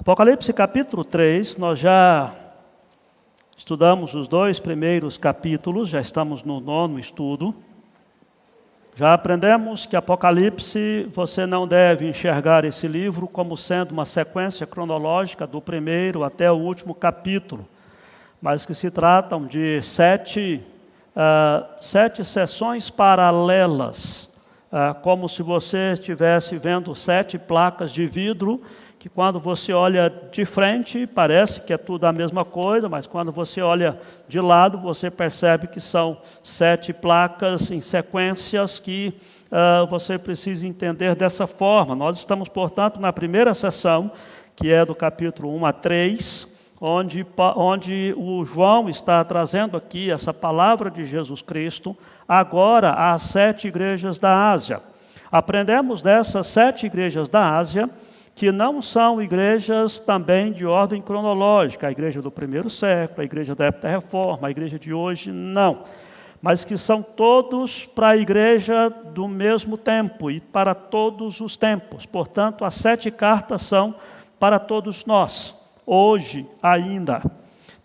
Apocalipse capítulo 3, nós já estudamos os 2 primeiros capítulos, já estamos no 9º estudo. Já aprendemos que Apocalipse, você não deve enxergar esse livro como sendo uma sequência cronológica do primeiro até o último capítulo, mas que se tratam de sete sessões paralelas, como se você estivesse vendo 7 placas de vidro, que quando você olha de frente, parece que é tudo a mesma coisa, mas quando você olha de lado, você percebe que são 7 placas em sequências que você precisa entender dessa forma. Nós estamos, portanto, na primeira sessão, que é do capítulo 1 a 3, onde o João está trazendo aqui essa palavra de Jesus Cristo, agora às 7 igrejas da Ásia. Aprendemos dessas 7 igrejas da Ásia, que não são igrejas também de ordem cronológica, a igreja do primeiro século, a igreja da época da Reforma, a igreja de hoje, não. Mas que são todos para a igreja do mesmo tempo e para todos os tempos. Portanto, as 7 cartas são para todos nós, hoje ainda.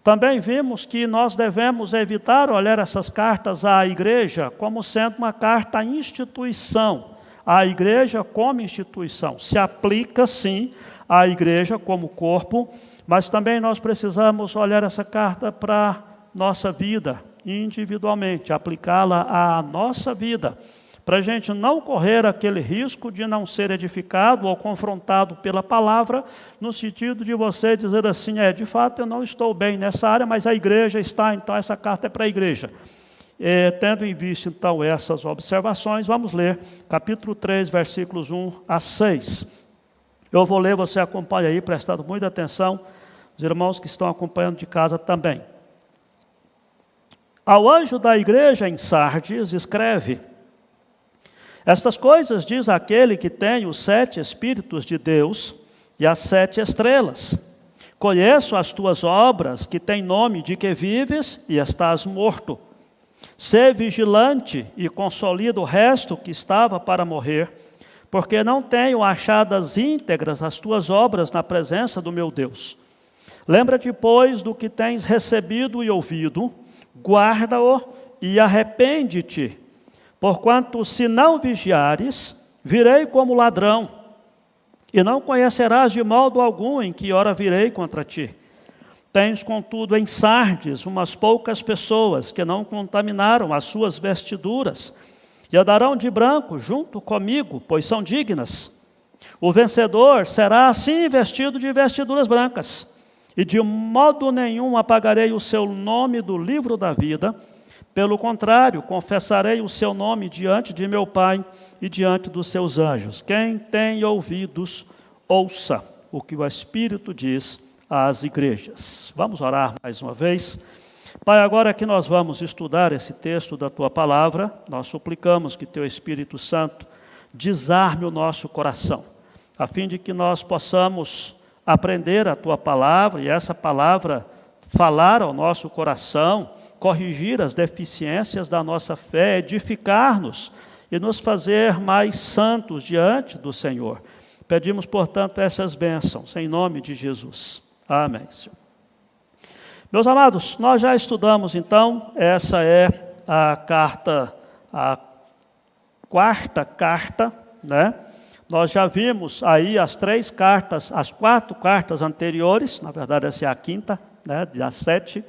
Também vimos que nós devemos evitar olhar essas cartas à igreja como sendo uma carta à instituição. A igreja como instituição se aplica, sim, à igreja como corpo, mas também nós precisamos olhar essa carta para a nossa vida, individualmente, aplicá-la à nossa vida, para a gente não correr aquele risco de não ser edificado ou confrontado pela palavra, no sentido de você dizer assim, de fato eu não estou bem nessa área, mas a igreja está, então essa carta é para a igreja. Tendo em vista, então, essas observações, vamos ler capítulo 3, versículos 1 a 6. Eu vou ler, você acompanha aí, prestando muita atenção, os irmãos que estão acompanhando de casa também. Ao anjo da igreja em Sardes, escreve: estas coisas diz aquele que tem os 7 Espíritos de Deus e as 7 estrelas. Conheço as tuas obras, que têm nome de que vives e estás morto. Sê vigilante e consolida o resto que estava para morrer, porque não tenho achadas íntegras as tuas obras na presença do meu Deus. Lembra-te, pois, do que tens recebido e ouvido, guarda-o e arrepende-te, porquanto se não vigiares, virei como ladrão, e não conhecerás de modo algum em que hora virei contra ti. Tens, contudo, em Sardes umas poucas pessoas que não contaminaram as suas vestiduras e andarão de branco junto comigo, pois são dignas. O vencedor será assim vestido de vestiduras brancas, e de modo nenhum apagarei o seu nome do livro da vida. Pelo contrário, confessarei o seu nome diante de meu Pai e diante dos seus anjos. Quem tem ouvidos, ouça o que o Espírito diz às igrejas. Vamos orar mais uma vez. Pai, agora que nós vamos estudar esse texto da Tua Palavra, nós suplicamos que Teu Espírito Santo desarme o nosso coração, a fim de que nós possamos aprender a Tua Palavra e essa Palavra falar ao nosso coração, corrigir as deficiências da nossa fé, edificar-nos e nos fazer mais santos diante do Senhor. Pedimos, portanto, essas bênçãos, em nome de Jesus. Amém, Senhor. Meus amados, nós já estudamos, então, essa é a quarta carta, né? Nós já vimos aí as 3 cartas, as 4 cartas anteriores, na verdade essa é a 5ª, né, das 7,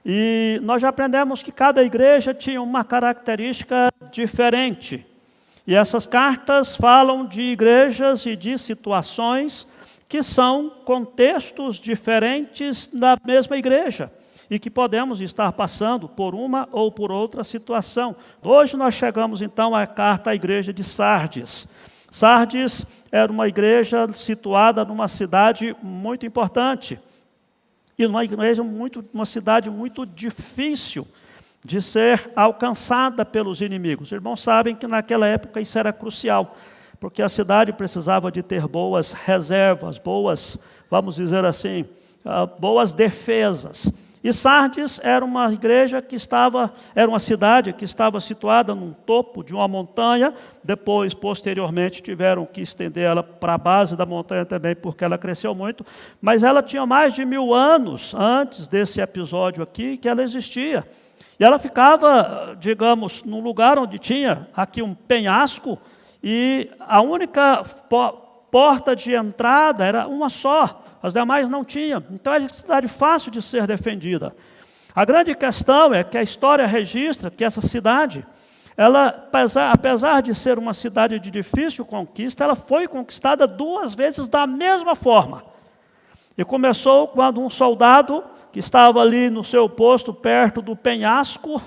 e nós já aprendemos que cada igreja tinha uma característica diferente, e essas cartas falam de igrejas e de situações que são contextos diferentes da mesma igreja e que podemos estar passando por uma ou por outra situação. Hoje nós chegamos então à carta à igreja de Sardes. Sardes era uma igreja situada numa cidade muito importante e uma cidade muito difícil de ser alcançada pelos inimigos. Os irmãos sabem que naquela época isso era crucial, porque a cidade precisava de ter boas reservas, boas, vamos dizer assim, boas defesas. E Sardes era uma igreja que era uma cidade que estava situada num topo de uma montanha. Depois, posteriormente, tiveram que estender ela para a base da montanha também, porque ela cresceu muito. Mas ela tinha mais de 1000 anos antes desse episódio aqui que ela existia. E ela ficava, digamos, num lugar onde tinha aqui um penhasco, e a única porta de entrada era uma só, as demais não tinham. Então era uma cidade fácil de ser defendida. A grande questão é que a história registra que essa cidade, ela, apesar de ser uma cidade de difícil conquista, ela foi conquistada 2 vezes da mesma forma. E começou quando um soldado que estava ali no seu posto, perto do penhasco,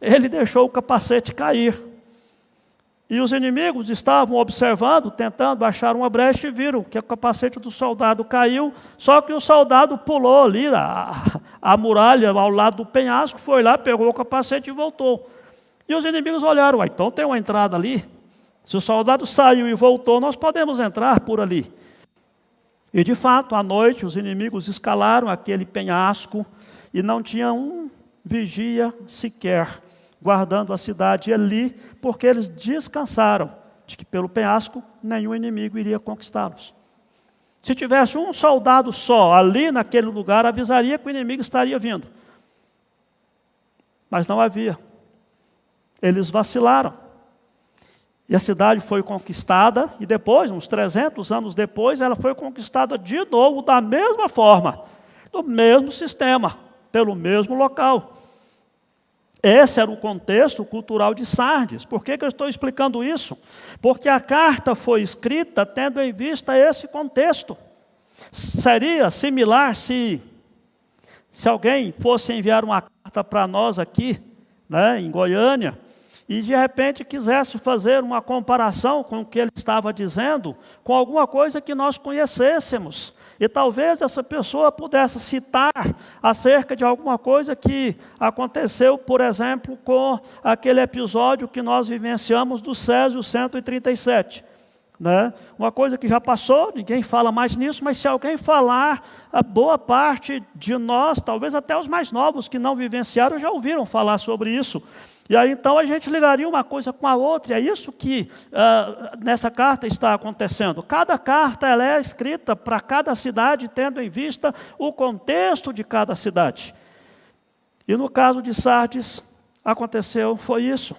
ele deixou o capacete cair. E os inimigos estavam observando, tentando achar uma brecha, e viram que o capacete do soldado caiu, só que o soldado pulou ali a muralha ao lado do penhasco, foi lá, pegou o capacete e voltou. E os inimigos olharam: então tem uma entrada ali, se o soldado saiu e voltou, nós podemos entrar por ali. E de fato, à noite, os inimigos escalaram aquele penhasco, e não tinha um vigia sequer guardando a cidade ali, porque eles descansaram de que pelo penhasco nenhum inimigo iria conquistá-los. Se tivesse um soldado só ali naquele lugar, avisaria que o inimigo estaria vindo. Mas não havia. Eles vacilaram. E a cidade foi conquistada, e depois, uns 300 anos depois, ela foi conquistada de novo da mesma forma, do mesmo sistema, pelo mesmo local. Esse era o contexto cultural de Sardes. Por que eu estou explicando isso? Porque a carta foi escrita tendo em vista esse contexto. Seria similar se alguém fosse enviar uma carta para nós aqui, em Goiânia, e de repente quisesse fazer uma comparação com o que ele estava dizendo, com alguma coisa que nós conhecêssemos. E talvez essa pessoa pudesse citar acerca de alguma coisa que aconteceu, por exemplo, com aquele episódio que nós vivenciamos do Césio 137. Uma coisa que já passou, ninguém fala mais nisso, mas se alguém falar, a boa parte de nós, talvez até os mais novos que não vivenciaram, já ouviram falar sobre isso. E aí então a gente ligaria uma coisa com a outra, e é isso que nessa carta está acontecendo. Cada carta ela é escrita para cada cidade, tendo em vista o contexto de cada cidade. E no caso de Sardes, foi isso.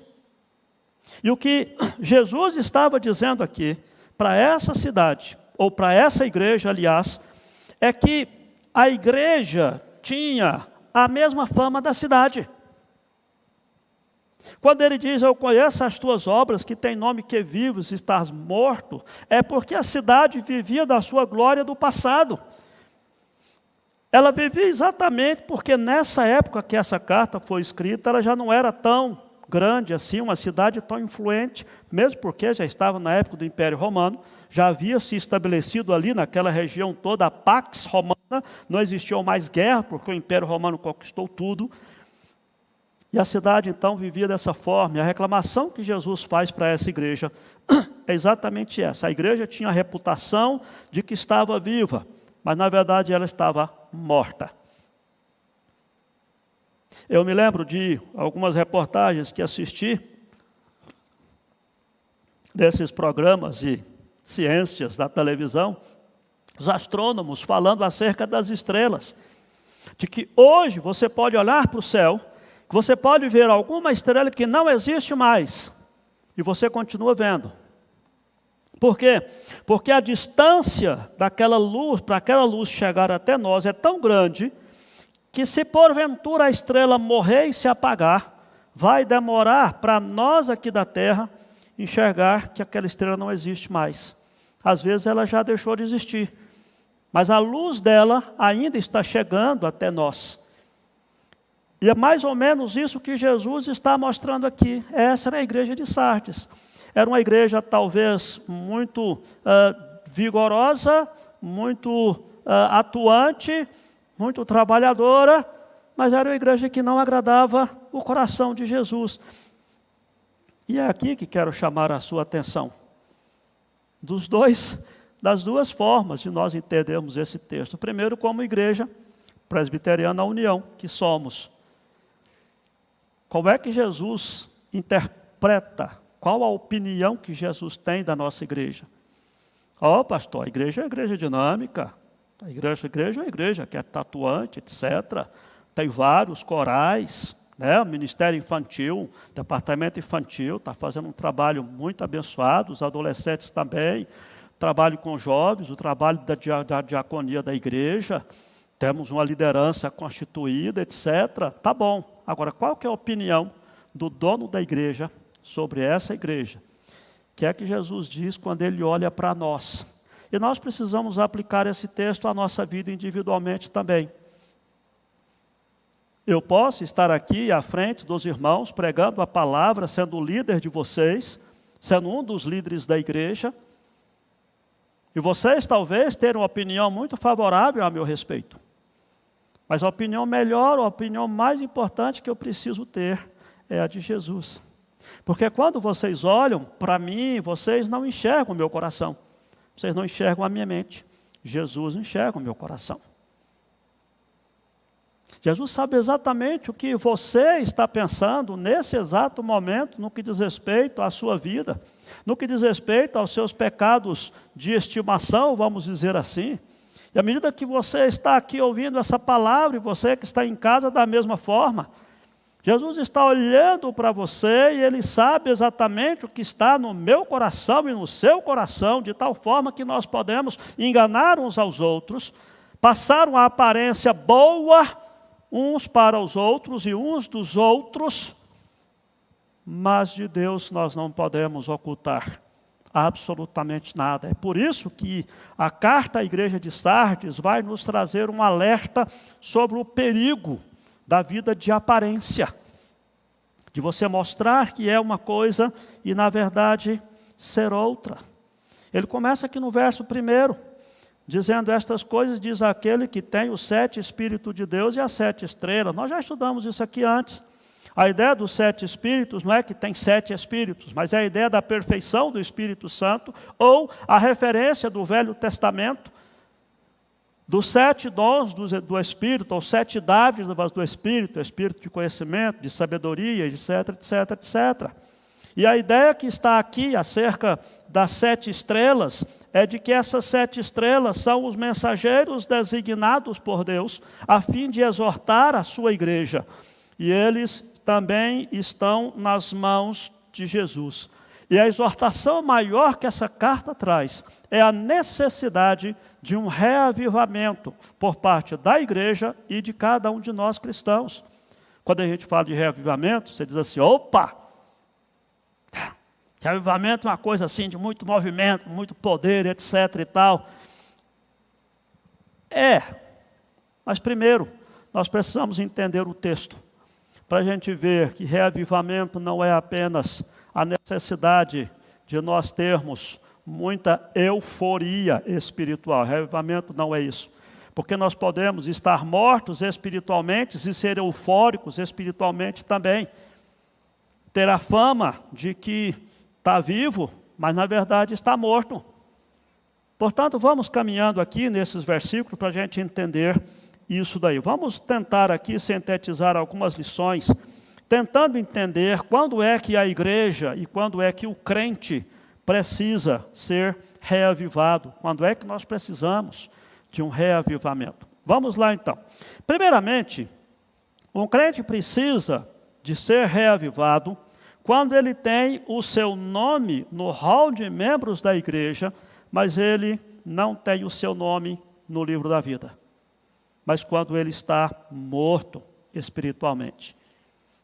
E o que Jesus estava dizendo aqui, para essa cidade, ou para essa igreja, aliás, é que a igreja tinha a mesma fama da cidade. Quando ele diz: eu conheço as tuas obras, que tem nome que vives e estás morto, é porque a cidade vivia da sua glória do passado. Ela vivia exatamente porque nessa época que essa carta foi escrita, ela já não era tão grande assim, uma cidade tão influente, mesmo porque já estava na época do Império Romano, já havia se estabelecido ali naquela região toda a Pax Romana, não existia mais guerra, porque o Império Romano conquistou tudo. E a cidade, então, vivia dessa forma. E a reclamação que Jesus faz para essa igreja é exatamente essa. A igreja tinha a reputação de que estava viva, mas, na verdade, ela estava morta. Eu me lembro de algumas reportagens que assisti desses programas de ciências da televisão, os astrônomos falando acerca das estrelas, de que hoje você pode olhar para o céu, que você pode ver alguma estrela que não existe mais, e você continua vendo. Por quê? Porque a distância daquela luz, para aquela luz chegar até nós, é tão grande, que se porventura a estrela morrer e se apagar, vai demorar para nós aqui da Terra enxergar que aquela estrela não existe mais. Às vezes ela já deixou de existir, mas a luz dela ainda está chegando até nós. E é mais ou menos isso que Jesus está mostrando aqui. Essa era a igreja de Sardes. Era uma igreja talvez muito vigorosa, muito atuante, muito trabalhadora, mas era uma igreja que não agradava o coração de Jesus. E é aqui que quero chamar a sua atenção. Das duas formas de nós entendermos esse texto. Primeiro, como igreja presbiteriana União, que somos. Como é que Jesus interpreta? Qual a opinião que Jesus tem da nossa igreja? Pastor, a igreja é uma igreja dinâmica. A igreja é uma igreja que é tatuante, etc. Tem vários corais, né? O Ministério Infantil, Departamento Infantil, está fazendo um trabalho muito abençoado, os adolescentes também, trabalho com jovens, o trabalho da diaconia da igreja, temos uma liderança constituída, etc. Tá bom. Agora, qual que é a opinião do dono da igreja sobre essa igreja? Que é que Jesus diz quando ele olha para nós? E nós precisamos aplicar esse texto à nossa vida individualmente também. Eu posso estar aqui à frente dos irmãos, pregando a palavra, sendo o líder de vocês, sendo um dos líderes da igreja, e vocês talvez tenham uma opinião muito favorável a meu respeito. Mas a opinião melhor, a opinião mais importante que eu preciso ter é a de Jesus. Porque quando vocês olham para mim, vocês não enxergam o meu coração. Vocês não enxergam a minha mente. Jesus enxerga o meu coração. Jesus sabe exatamente o que você está pensando nesse exato momento, no que diz respeito à sua vida, no que diz respeito aos seus pecados de estimação, vamos dizer assim. E à medida que você está aqui ouvindo essa palavra, e você que está em casa da mesma forma, Jesus está olhando para você e Ele sabe exatamente o que está no meu coração e no seu coração, de tal forma que nós podemos enganar uns aos outros, passar uma aparência boa uns para os outros e uns dos outros, mas de Deus nós não podemos ocultar absolutamente nada. É por isso que a carta à igreja de Sardes vai nos trazer um alerta sobre o perigo da vida de aparência, de você mostrar que é uma coisa e na verdade ser outra. Ele começa aqui no verso 1, dizendo estas coisas, diz aquele que tem os 7 Espíritos de Deus e as 7 estrelas. Nós já estudamos isso aqui antes. A ideia dos 7 Espíritos não é que tem 7 Espíritos, mas é a ideia da perfeição do Espírito Santo, ou a referência do Velho Testamento, dos 7 dons do Espírito, ou 7 dádivas do Espírito, Espírito de conhecimento, de sabedoria, etc, etc, etc. E a ideia que está aqui acerca das 7 estrelas, é de que essas 7 estrelas são os mensageiros designados por Deus, a fim de exortar a sua igreja. E eles também estão nas mãos de Jesus. E a exortação maior que essa carta traz é a necessidade de um reavivamento por parte da igreja e de cada um de nós cristãos. Quando a gente fala de reavivamento, você diz assim, opa! Reavivamento é uma coisa assim de muito movimento, muito poder, etc. e tal. Mas primeiro, nós precisamos entender o texto, para a gente ver que reavivamento não é apenas a necessidade de nós termos muita euforia espiritual. Reavivamento não é isso. Porque nós podemos estar mortos espiritualmente e ser eufóricos espiritualmente também. Ter a fama de que está vivo, mas na verdade está morto. Portanto, vamos caminhando aqui nesses versículos para a gente entender isso daí. Vamos tentar aqui sintetizar algumas lições, tentando entender quando é que a igreja e quando é que o crente precisa ser reavivado, quando é que nós precisamos de um reavivamento. Vamos lá então. Primeiramente, um crente precisa de ser reavivado quando ele tem o seu nome no hall de membros da igreja, mas ele não tem o seu nome no livro da vida. Mas quando ele está morto espiritualmente.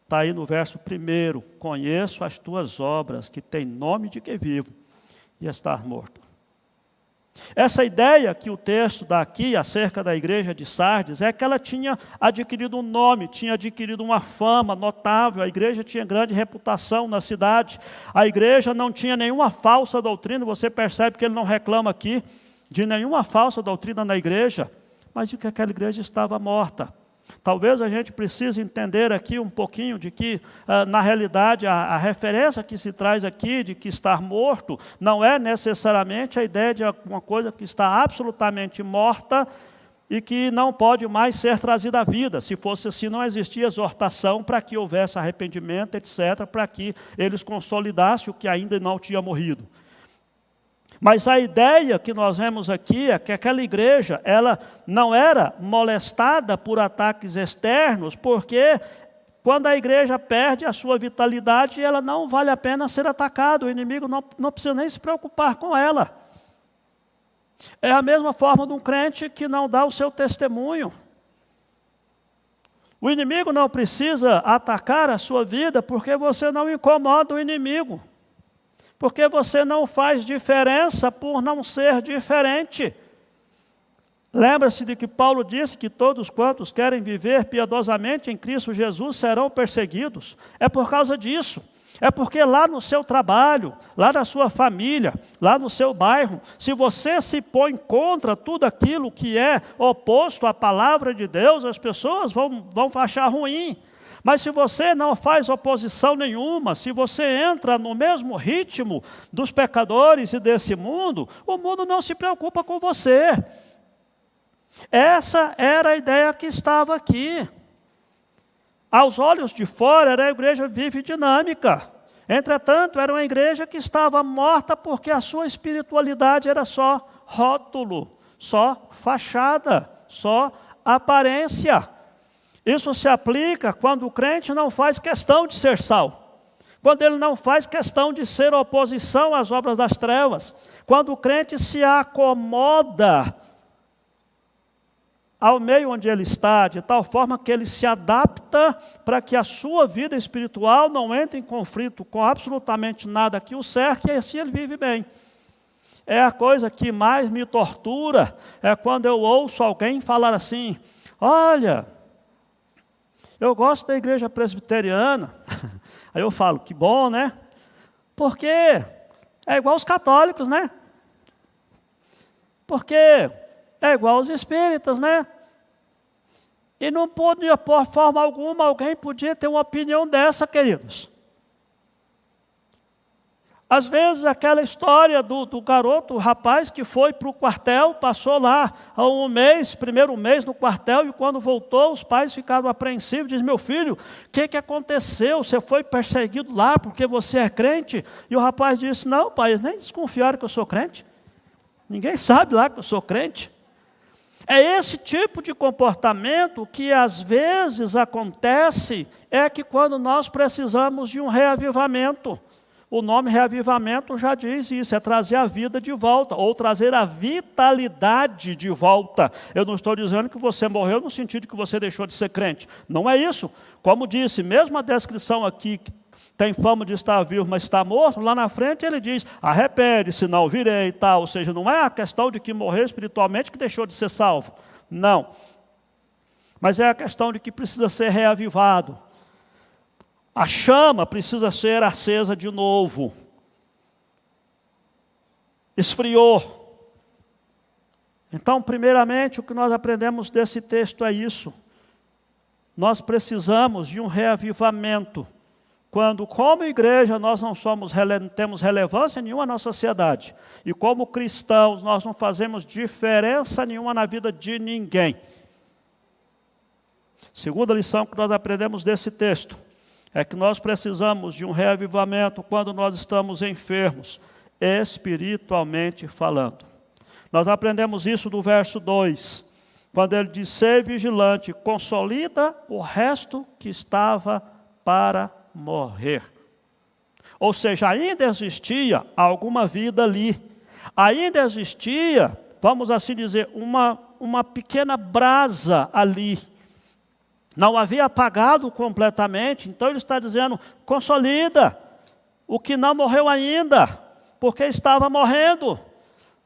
Está aí no verso 1, conheço as tuas obras, que tem nome de que vivo, e estar morto. Essa ideia que o texto dá aqui acerca da igreja de Sardes é que ela tinha adquirido um nome, tinha adquirido uma fama notável, a igreja tinha grande reputação na cidade, a igreja não tinha nenhuma falsa doutrina, você percebe que ele não reclama aqui de nenhuma falsa doutrina na igreja, mas de que aquela igreja estava morta. Talvez a gente precise entender aqui um pouquinho de que, na realidade, a referência que se traz aqui de que estar morto não é necessariamente a ideia de uma coisa que está absolutamente morta, e que não pode mais ser trazida à vida. Se fosse assim, não existia exortação para que houvesse arrependimento, etc., para que eles consolidassem o que ainda não tinha morrido. Mas a ideia que nós vemos aqui é que aquela igreja, ela não era molestada por ataques externos, porque quando a igreja perde a sua vitalidade, ela não vale a pena ser atacada, o inimigo não precisa nem se preocupar com ela. É a mesma forma de um crente que não dá o seu testemunho. O inimigo não precisa atacar a sua vida porque você não incomoda o inimigo. Porque você não faz diferença por não ser diferente. Lembra-se de que Paulo disse que todos quantos querem viver piedosamente em Cristo Jesus serão perseguidos. É por causa disso. É porque lá no seu trabalho, lá na sua família, lá no seu bairro, se você se põe contra tudo aquilo que é oposto à palavra de Deus, as pessoas vão achar ruim. Mas se você não faz oposição nenhuma, se você entra no mesmo ritmo dos pecadores e desse mundo, o mundo não se preocupa com você. Essa era a ideia que estava aqui. Aos olhos de fora, era a igreja viva e dinâmica. Entretanto, era uma igreja que estava morta porque a sua espiritualidade era só rótulo, só fachada, só aparência. Isso se aplica quando o crente não faz questão de ser sal. Quando ele não faz questão de ser oposição às obras das trevas. Quando o crente se acomoda ao meio onde ele está, de tal forma que ele se adapta para que a sua vida espiritual não entre em conflito com absolutamente nada que o cerque, e assim ele vive bem. É a coisa que mais me tortura, é quando eu ouço alguém falar assim, olha, eu gosto da igreja presbiteriana. Aí eu falo, que bom, né? Porque é igual os católicos, né? Porque é igual aos espíritas, né? E não podia, por forma alguma, alguém podia ter uma opinião dessa, queridos. Às vezes, aquela história do garoto, o rapaz que foi para o quartel, passou lá um mês, primeiro mês no quartel, e quando voltou, os pais ficaram apreensivos, diz, meu filho, o que aconteceu? Você foi perseguido lá porque você é crente? E o rapaz disse, não, pai, eles nem desconfiaram que eu sou crente. Ninguém sabe lá que eu sou crente. É esse tipo de comportamento que às vezes acontece, é que quando nós precisamos de um reavivamento. O nome reavivamento já diz isso, é trazer a vida de volta, ou trazer a vitalidade de volta. Eu não estou dizendo que você morreu no sentido que você deixou de ser crente. Não é isso. Como disse, mesmo a descrição aqui, que tem fama de estar vivo, mas está morto, lá na frente ele diz, arrepende-se, não virei e tal. Ou seja, não é a questão de que morreu espiritualmente que deixou de ser salvo. Não. Mas é a questão de que precisa ser reavivado. A chama precisa ser acesa de novo. Esfriou. Então, primeiramente, o que nós aprendemos desse texto é isso. Nós precisamos de um reavivamento. Quando, como igreja, nós não temos relevância nenhuma na sociedade. E como cristãos, nós não fazemos diferença nenhuma na vida de ninguém. Segunda lição que nós aprendemos desse texto é que nós precisamos de um reavivamento quando nós estamos enfermos, espiritualmente falando. Nós aprendemos isso do verso 2, quando ele diz, ser vigilante, consolida o resto que estava para morrer. Ou seja, ainda existia alguma vida ali. Ainda existia, vamos assim dizer, uma pequena brasa ali. Não havia apagado completamente, então ele está dizendo, consolida o que não morreu ainda, porque estava morrendo.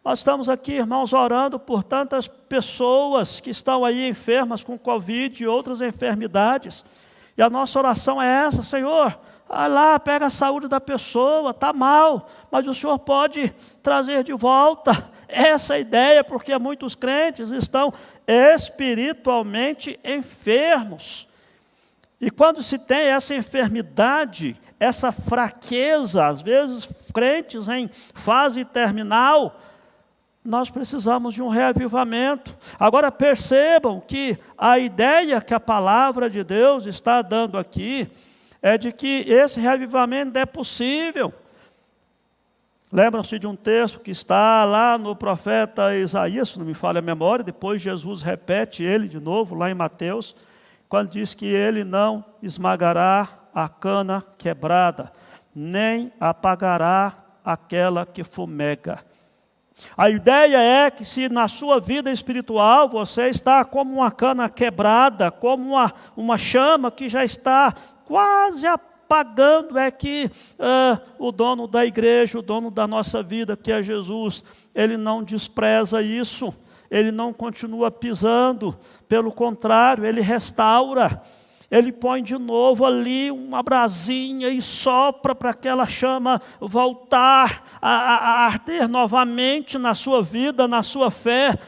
Nós estamos aqui, irmãos, orando por tantas pessoas que estão aí enfermas com Covid e outras enfermidades. E a nossa oração é essa, Senhor, vai lá, pega a saúde da pessoa, está mal, mas o Senhor pode trazer de volta. Essa é a ideia, porque muitos crentes estão espiritualmente enfermos. E quando se tem essa enfermidade, essa fraqueza, às vezes crentes em fase terminal, nós precisamos de um reavivamento. Agora percebam que a ideia que a palavra de Deus está dando aqui é de que esse reavivamento é possível. Lembram-se de um texto que está lá no profeta Isaías, se não me falha a memória, depois Jesus repete ele de novo lá em Mateus, quando diz que ele não esmagará a cana quebrada, nem apagará aquela que fumega. A ideia é que se na sua vida espiritual você está como uma cana quebrada, como uma chama que já está quase apagando, é que o dono da igreja, o dono da nossa vida, que é Jesus, ele não despreza isso, ele não continua pisando, pelo contrário, ele restaura. Ele põe de novo ali uma brasinha e sopra para aquela chama voltar a arder novamente na sua vida, na sua fé.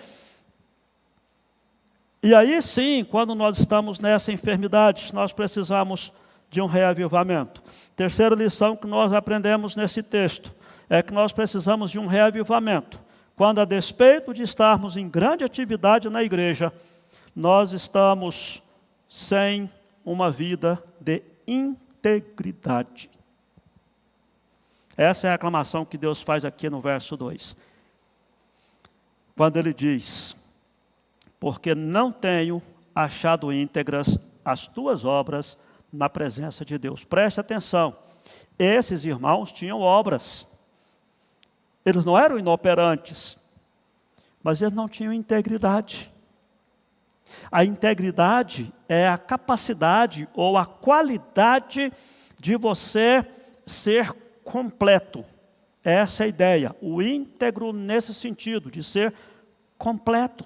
E aí sim, quando nós estamos nessa enfermidade, nós precisamos de um reavivamento. Terceira lição que nós aprendemos nesse texto é que nós precisamos de um reavivamento. Quando, a despeito de estarmos em grande atividade na igreja, nós estamos sem uma vida de integridade. Essa é a reclamação que Deus faz aqui no verso 2. Quando ele diz: porque não tenho achado íntegras as tuas obras na presença de Deus. Preste atenção, esses irmãos tinham obras. Eles não eram inoperantes, mas eles não tinham integridade. A integridade é a capacidade ou a qualidade de você ser completo. Essa é a ideia, o íntegro nesse sentido, de ser completo.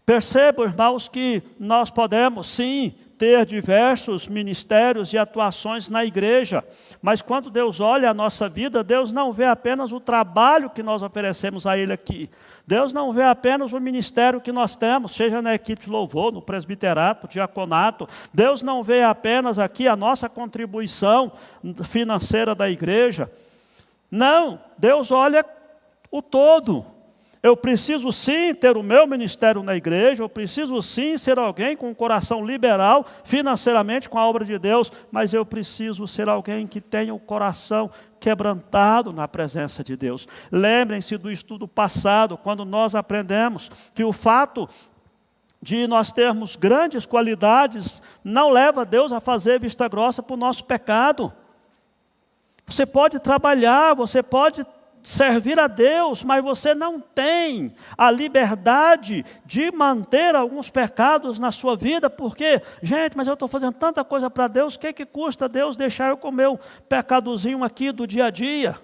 Percebam, irmãos, que nós podemos sim ter diversos ministérios e atuações na igreja, mas quando Deus olha a nossa vida, Deus não vê apenas o trabalho que nós oferecemos a Ele aqui. Deus não vê apenas o ministério que nós temos, seja na equipe de louvor, no presbiterato, diaconato. Deus não vê apenas aqui a nossa contribuição financeira da igreja. Não, Deus olha o todo. Eu preciso sim ter o meu ministério na igreja, eu preciso sim ser alguém com um coração liberal financeiramente com a obra de Deus, mas eu preciso ser alguém que tenha o coração quebrantado na presença de Deus. Lembrem-se do estudo passado, quando nós aprendemos que o fato de nós termos grandes qualidades não leva Deus a fazer vista grossa para o nosso pecado. Você pode trabalhar, você pode servir a Deus, mas você não tem a liberdade de manter alguns pecados na sua vida, porque, gente, mas eu estou fazendo tanta coisa para Deus, o que custa Deus deixar eu comer um pecadozinho aqui do dia a dia?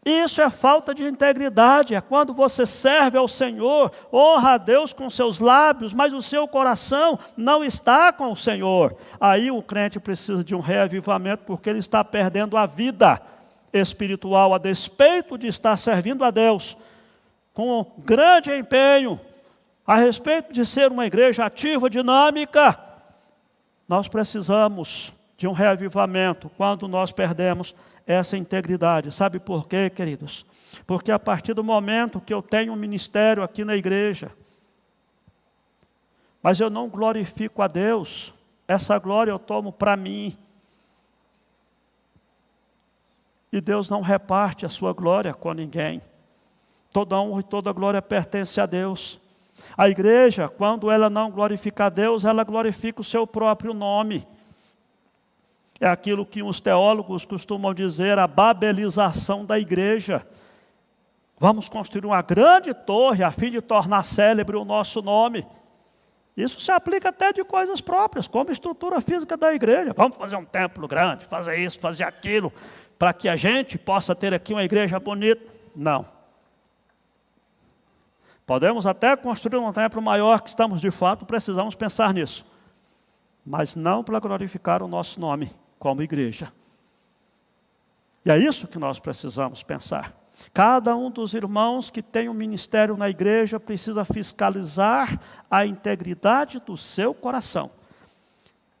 Isso é falta de integridade, é quando você serve ao Senhor, honra a Deus com seus lábios, mas o seu coração não está com o Senhor. Aí o crente precisa de um reavivamento, porque ele está perdendo a vida espiritual, a despeito de estar servindo a Deus com grande empenho, a respeito de ser uma igreja ativa, dinâmica. Nós precisamos de um reavivamento quando nós perdemos essa integridade. Sabe por quê, queridos? Porque a partir do momento que eu tenho um ministério aqui na igreja, mas eu não glorifico a Deus, essa glória eu tomo para mim. E Deus não reparte a sua glória com ninguém. Toda honra e toda glória pertence a Deus. A igreja, quando ela não glorifica a Deus, ela glorifica o seu próprio nome. É aquilo que os teólogos costumam dizer, a babelização da igreja. Vamos construir uma grande torre a fim de tornar célebre o nosso nome. Isso se aplica até de coisas próprias, como estrutura física da igreja. Vamos fazer um templo grande, fazer isso, fazer aquilo, para que a gente possa ter aqui uma igreja bonita. Não. Podemos até construir um templo maior, que estamos de fato, precisamos pensar nisso. Mas não para glorificar o nosso nome como igreja. E é isso que nós precisamos pensar. Cada um dos irmãos que tem um ministério na igreja precisa fiscalizar a integridade do seu coração,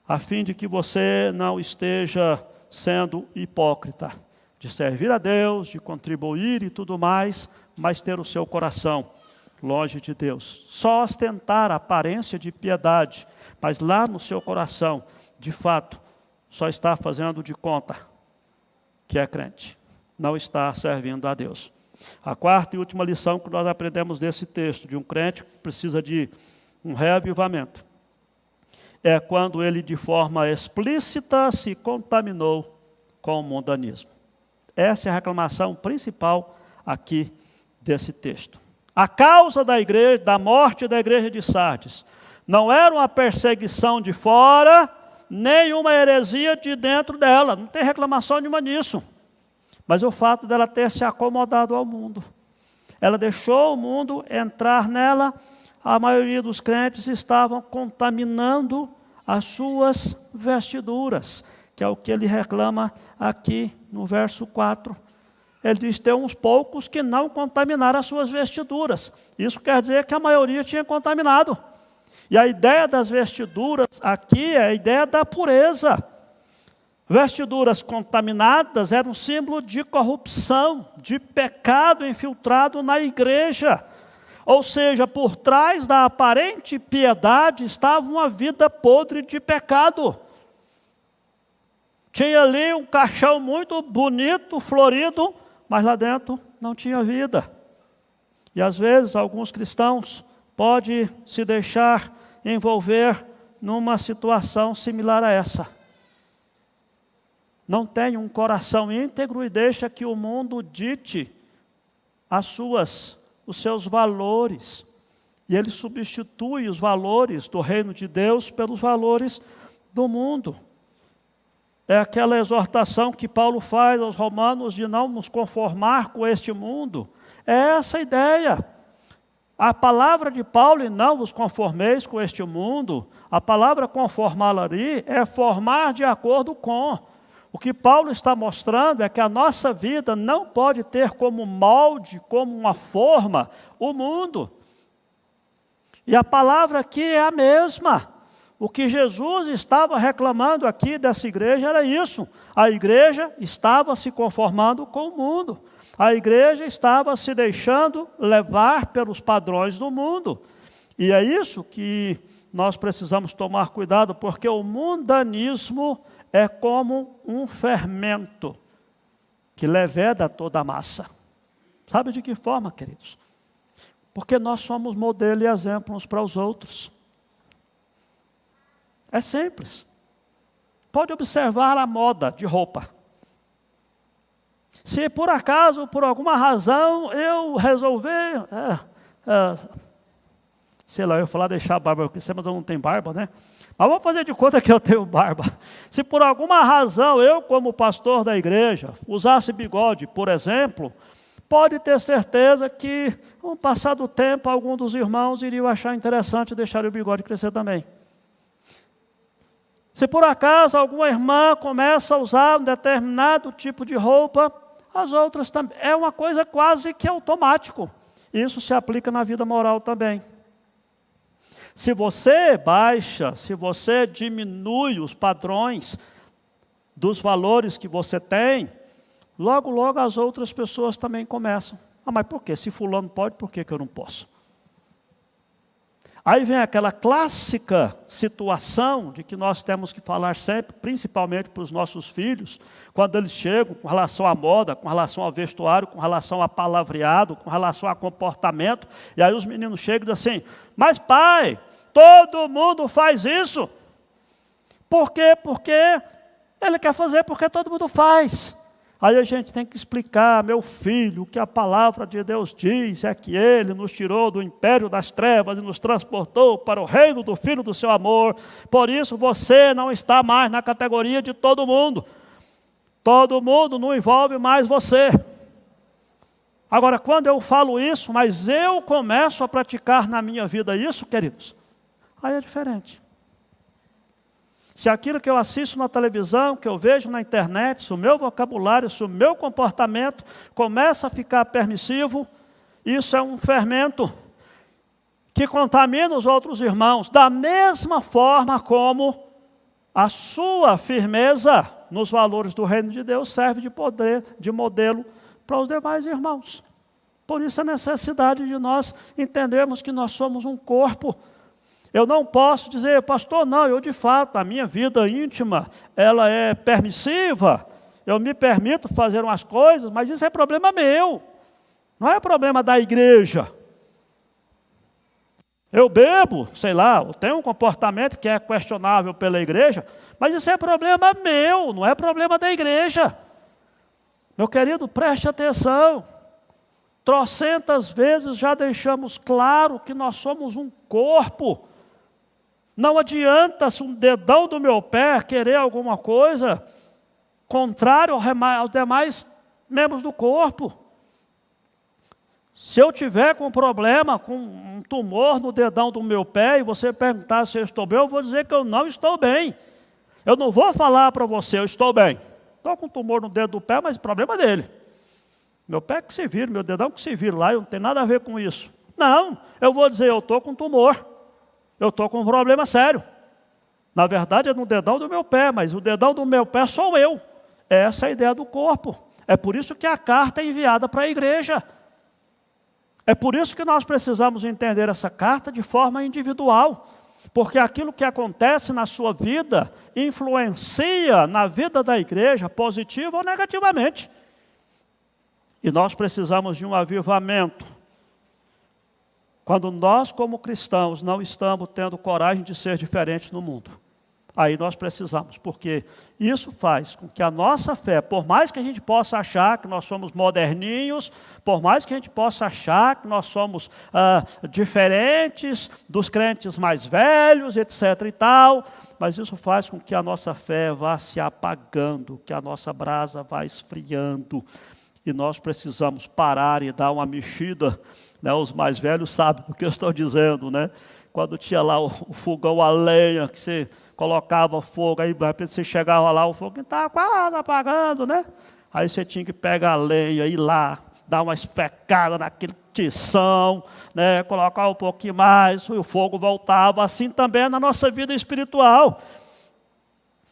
a fim de que você não esteja sendo hipócrita. de servir a Deus, de contribuir e tudo mais, mas ter o seu coração longe de Deus. Só ostentar a aparência de piedade, mas lá no seu coração, de fato, só está fazendo de conta que é crente. Não está servindo a Deus. A quarta e última lição que nós aprendemos desse texto, de um crente que precisa de um reavivamento, é quando ele de forma explícita se contaminou com o mundanismo. Essa é a reclamação principal aqui desse texto. A causa da igreja, da morte da igreja de Sardes, não era uma perseguição de fora, nem uma heresia de dentro dela. Não tem reclamação nenhuma nisso. Mas o fato dela ter se acomodado ao mundo. Ela deixou o mundo entrar nela. A maioria dos crentes estavam contaminando as suas vestiduras, que é o que ele reclama aqui no verso 4. Ele diz: tem uns poucos que não contaminaram as suas vestiduras. Isso quer dizer que a maioria tinha contaminado. E a ideia das vestiduras aqui é a ideia da pureza. Vestiduras contaminadas eram um símbolo de corrupção, de pecado infiltrado na igreja. Ou seja, por trás da aparente piedade estava uma vida podre de pecado. Tinha ali um caixão muito bonito, florido, mas lá dentro não tinha vida. E às vezes alguns cristãos podem se deixar envolver numa situação similar a essa. Não tem um coração íntegro e deixa que o mundo dite os seus valores. E ele substitui os valores do reino de Deus pelos valores do mundo. É aquela exortação que Paulo faz aos romanos de não nos conformar com este mundo. É essa a ideia. A palavra de Paulo, e não vos conformeis com este mundo, a palavra conformar ali é formar de acordo com. O que Paulo está mostrando é que a nossa vida não pode ter como molde, como uma forma, o mundo. E a palavra aqui é a mesma. O que Jesus estava reclamando aqui dessa igreja era isso. A igreja estava se conformando com o mundo. A igreja estava se deixando levar pelos padrões do mundo. E é isso que nós precisamos tomar cuidado, porque o mundanismo é como um fermento que leveda toda a massa. Sabe de que forma, queridos? Porque nós somos modelo e exemplo uns para os outros. É simples. Pode observar a moda de roupa. Se por acaso, por alguma razão, eu resolver, sei lá, eu ia falar deixar a barba, porque mas eu não tenho barba, né? Mas vamos fazer de conta que eu tenho barba. Se por alguma razão eu, como pastor da igreja, usasse bigode, por exemplo, pode ter certeza que, com o passar do tempo, algum dos irmãos iriam achar interessante deixar o bigode crescer também. Se por acaso alguma irmã começa a usar um determinado tipo de roupa, as outras também. É uma coisa quase que automático. Isso se aplica na vida moral também. Se você baixa, se você diminui os padrões dos valores que você tem, logo, logo as outras pessoas também começam. Mas por quê? Se fulano pode, por que eu não posso? Aí vem aquela clássica situação de que nós temos que falar sempre, principalmente para os nossos filhos, quando eles chegam com relação à moda, com relação ao vestuário, com relação a palavreado, com relação a comportamento, e aí os meninos chegam e dizem assim: mas pai, todo mundo faz isso. Por quê? Porque ele quer fazer porque todo mundo faz. Aí a gente tem que explicar: meu filho, o que a palavra de Deus diz é que Ele nos tirou do império das trevas e nos transportou para o reino do Filho do seu amor. Por isso você não está mais na categoria de todo mundo. Todo mundo não envolve mais você. Agora, quando eu falo isso, mas eu começo a praticar na minha vida isso, queridos, aí é diferente. Se aquilo que eu assisto na televisão, que eu vejo na internet, se o meu vocabulário, se o meu comportamento começa a ficar permissivo, isso é um fermento que contamina os outros irmãos, da mesma forma como a sua firmeza nos valores do reino de Deus serve de poder, de modelo para os demais irmãos. Por isso a necessidade de nós entendermos que nós somos um corpo. Eu não posso dizer, pastor, não, eu de fato, a minha vida íntima, ela é permissiva, eu me permito fazer umas coisas, mas isso é problema meu, não é problema da igreja. Eu bebo, sei lá, eu tenho um comportamento que é questionável pela igreja, mas isso é problema meu, não é problema da igreja. Meu querido, preste atenção. Trocentas vezes já deixamos claro que nós somos um corpo. Não adianta se um dedão do meu pé querer alguma coisa contrário aos demais membros do corpo. Se eu tiver com um problema, com um tumor no dedão do meu pé, e você perguntar se eu estou bem, eu vou dizer que eu não estou bem. Eu não vou falar para você, eu estou bem. Estou com um tumor no dedo do pé, mas o problema é dele. Meu pé que se vira, meu dedão que se vira lá, eu não tenho nada a ver com isso. Não, eu vou dizer, eu estou com um tumor. Eu estou com um problema sério. Na verdade é no dedão do meu pé, mas o dedão do meu pé sou eu. Essa é a ideia do corpo. É por isso que a carta é enviada para a igreja. É por isso que nós precisamos entender essa carta de forma individual, porque aquilo que acontece na sua vida influencia na vida da igreja, positivo ou negativamente. E nós precisamos de um avivamento. Quando nós, como cristãos, não estamos tendo coragem de ser diferentes no mundo. Aí nós precisamos, porque isso faz com que a nossa fé, por mais que a gente possa achar que nós somos moderninhos, por mais que a gente possa achar que nós somos diferentes dos crentes mais velhos, etc. e tal, mas isso faz com que a nossa fé vá se apagando, que a nossa brasa vá esfriando. E nós precisamos parar e dar uma mexida, né? Os mais velhos sabem do que eu estou dizendo, né? Quando tinha lá o fogão a lenha, que você colocava fogo, aí de repente você chegava lá, o fogo estava quase apagando, né? Aí você tinha que pegar a lenha, ir lá, dar uma especada naquele tição, né? Colocar um pouquinho mais, e o fogo voltava. Assim também é na nossa vida espiritual.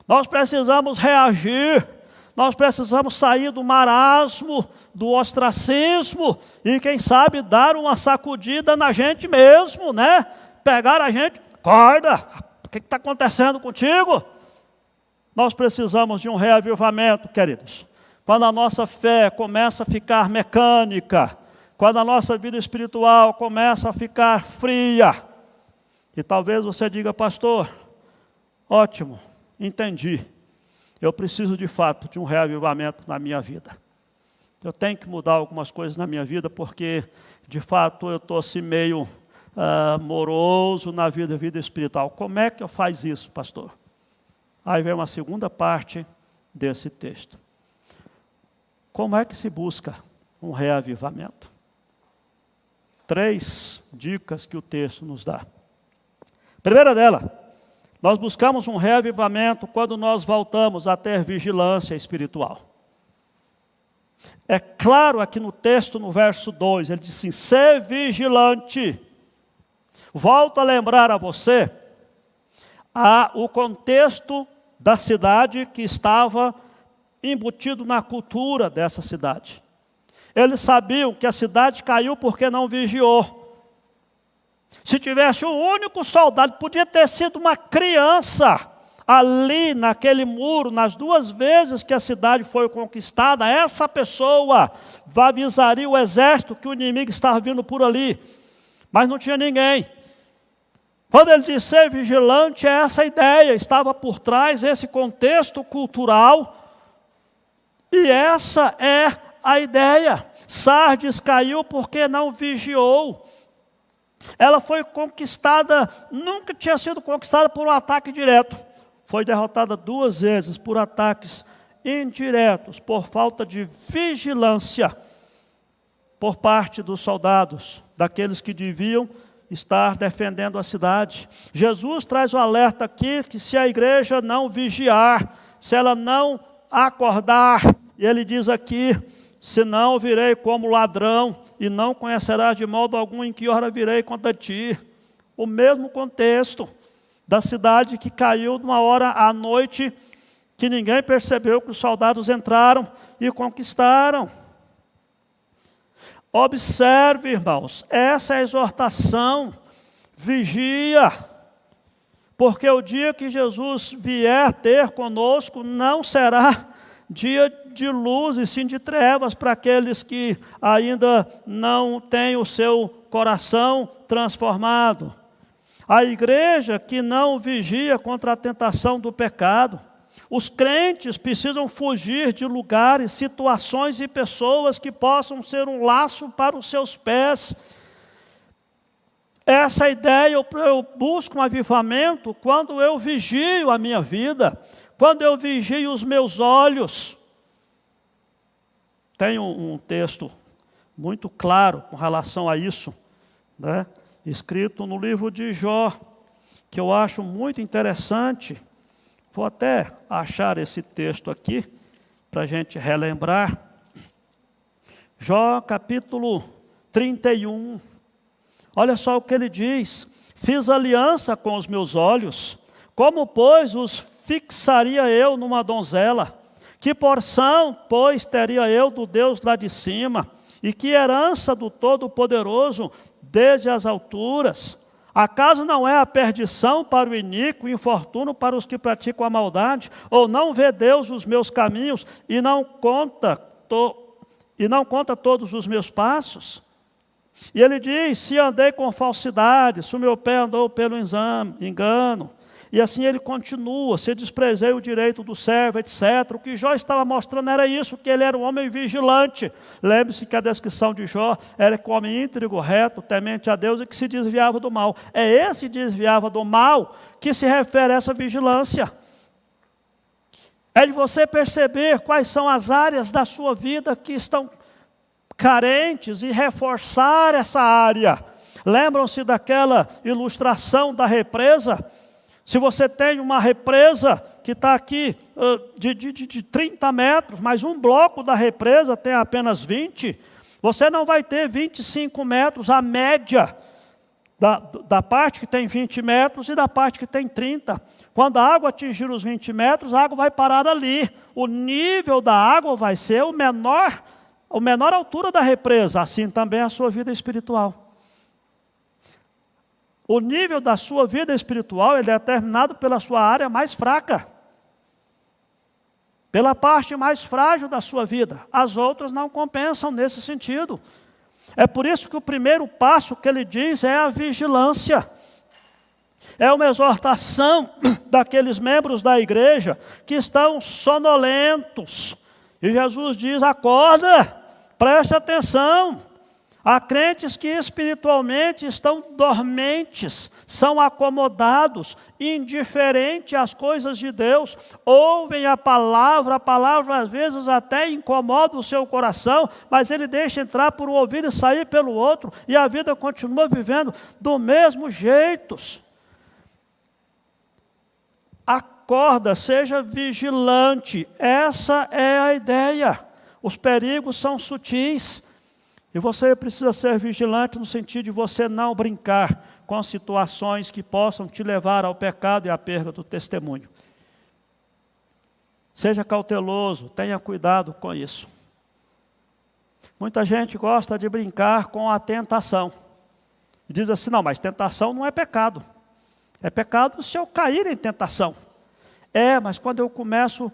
Nós precisamos reagir, nós precisamos sair do marasmo, do ostracismo, e quem sabe dar uma sacudida na gente mesmo, né? Pegar a gente, acorda, o que está acontecendo contigo? Nós precisamos de um reavivamento, queridos. Quando a nossa fé começa a ficar mecânica, quando a nossa vida espiritual começa a ficar fria, e talvez você diga, pastor, ótimo, entendi. Eu preciso de fato de um reavivamento na minha vida. Eu tenho que mudar algumas coisas na minha vida, porque de fato eu estou assim meio moroso na vida espiritual. Como é que eu faço isso, pastor? Aí vem uma segunda parte desse texto. Como é que se busca um reavivamento? 3 dicas que o texto nos dá. Primeira dela, nós buscamos um reavivamento quando nós voltamos a ter vigilância espiritual. É claro aqui no texto, no verso 2, ele diz assim, ser vigilante. Volto a lembrar a você o contexto da cidade que estava embutido na cultura dessa cidade. Eles sabiam que a cidade caiu porque não vigiou. Se tivesse um único soldado, podia ter sido uma criança ali naquele muro, nas 2 vezes que a cidade foi conquistada, essa pessoa avisaria o exército que o inimigo estava vindo por ali. Mas não tinha ninguém. Quando ele diz ser vigilante, é essa ideia, estava por trás esse contexto cultural, e essa é a ideia. Sardes caiu porque não vigiou. Ela foi conquistada, nunca tinha sido conquistada por um ataque direto. Foi derrotada 2 vezes por ataques indiretos, por falta de vigilância por parte dos soldados, daqueles que deviam estar defendendo a cidade. Jesus traz o alerta aqui que se a igreja não vigiar, se ela não acordar, e ele diz aqui, senão virei como ladrão, e não conhecerás de modo algum em que hora virei contra ti. O mesmo contexto da cidade que caiu de uma hora à noite, que ninguém percebeu que os soldados entraram e conquistaram. Observe, irmãos, essa é a exortação, vigia, porque o dia que Jesus vier ter conosco não será dia de luz e sim de trevas para aqueles que ainda não têm o seu coração transformado. A igreja que não vigia contra a tentação do pecado. Os crentes precisam fugir de lugares, situações e pessoas que possam ser um laço para os seus pés. Essa ideia, eu busco um avivamento quando eu vigio a minha vida, quando eu vigio os meus olhos. Tem um texto muito claro com relação a isso, né? Escrito no livro de Jó, que eu acho muito interessante. Vou até achar esse texto aqui, para a gente relembrar. Jó, capítulo 31. Olha só o que ele diz. Fiz aliança com os meus olhos, como, pois, os fixaria eu numa donzela? Que porção, pois, teria eu do Deus lá de cima? E que herança do Todo-Poderoso desde as alturas? Acaso não é a perdição para o iníquo, infortúnio para os que praticam a maldade? Ou não vê Deus os meus caminhos e não conta todos os meus passos? E ele diz, se andei com falsidade, se o meu pé andou pelo engano. E assim ele continua, se desprezei o direito do servo, etc. O que Jó estava mostrando era isso, que ele era um homem vigilante. Lembre-se que a descrição de Jó era que um homem íntegro, reto, temente a Deus e que se desviava do mal. É esse desviava do mal que se refere a essa vigilância. É de você perceber quais são as áreas da sua vida que estão carentes e reforçar essa área. Lembram-se daquela ilustração da represa? Se você tem uma represa que está aqui de 30 metros, mas um bloco da represa tem apenas 20, você não vai ter 25 metros, a média da parte que tem 20 metros e da parte que tem 30. Quando a água atingir os 20 metros, a água vai parar ali. O nível da água vai ser a menor altura da represa, assim também a sua vida espiritual. O nível da sua vida espiritual é determinado pela sua área mais fraca, pela parte mais frágil da sua vida. As outras não compensam nesse sentido. É por isso que o primeiro passo que ele diz é a vigilância. É uma exortação daqueles membros da igreja que estão sonolentos. E Jesus diz, acorda, preste atenção. Há crentes que espiritualmente estão dormentes, são acomodados, indiferentes às coisas de Deus, ouvem a palavra às vezes até incomoda o seu coração, mas ele deixa entrar por um ouvido e sair pelo outro, e a vida continua vivendo do mesmo jeito. Acorda, seja vigilante, essa é a ideia. Os perigos são sutis. E você precisa ser vigilante no sentido de você não brincar com situações que possam te levar ao pecado e à perda do testemunho. Seja cauteloso, tenha cuidado com isso. Muita gente gosta de brincar com a tentação. E diz assim, não, mas tentação não é pecado. É pecado se eu cair em tentação. Mas quando eu começo a